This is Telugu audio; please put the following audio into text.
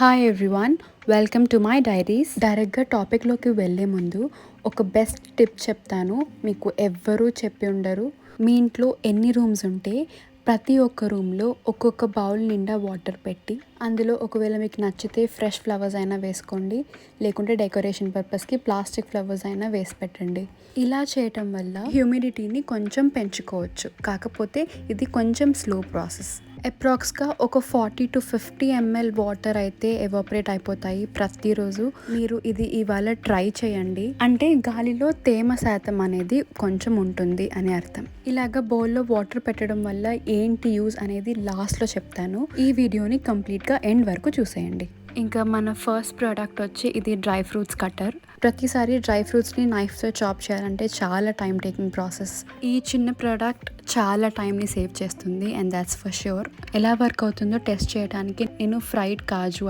Hi everyone, welcome to my diaries. డైరెక్ట్గా టాపిక్లోకి వెళ్ళే ముందు ఒక బెస్ట్ టిప్ చెప్తాను. మీకు ఎవ్వరూ చెప్పి ఉండరు. మీ ఇంట్లో ఎన్ని రూమ్స్ ఉంటే ప్రతి ఒక్క రూమ్లో ఒక్కొక్క బౌల్ నిండా వాటర్ పెట్టి అందులో ఒకవేళ మీకు నచ్చితే ఫ్రెష్ ఫ్లవర్స్ అయినా వేసుకోండి, లేకుంటే డెకరేషన్ పర్పస్కి ప్లాస్టిక్ ఫ్లవర్స్ అయినా వేసి పెట్టండి. ఇలా చేయటం వల్ల హ్యూమిడిటీని కొంచెం పెంచుకోవచ్చు. కాకపోతే ఇది కొంచెం స్లో ప్రాసెస్. అప్రాక్స్గా ఒక 40 to 50 ml వాటర్ అయితే ఎవాపరేట్ అయిపోతాయి ప్రతిరోజు. మీరు ఇది ఇవాళ ట్రై చేయండి. అంటే గాలిలో తేమ శాతం అనేది కొంచెం ఉంటుంది అని అర్థం. ఇలాగ బౌల్లో వాటర్ పెట్టడం వల్ల ఏంటి యూజ్ అనేది లాస్ట్లో చెప్తాను. ఈ వీడియోని కంప్లీట్గా ఎండ్ వరకు చూసేయండి. ఇంకా మన ఫస్ట్ ప్రోడక్ట్ వచ్చి ఇది డ్రై ఫ్రూట్స్ కట్టర్. ప్రతిసారి డ్రై ఫ్రూట్స్ని నైఫ్తో చాప్ చేయాలంటే చాలా టైం టేకింగ్ ప్రాసెస్. ఈ చిన్న ప్రోడక్ట్ చాలా టైంని సేవ్ చేస్తుంది అండ్ దాట్స్ ఫర్ ష్యూర్. ఎలా వర్క్ అవుతుందో టెస్ట్ చేయడానికి నేను ఫ్రైడ్ కాజు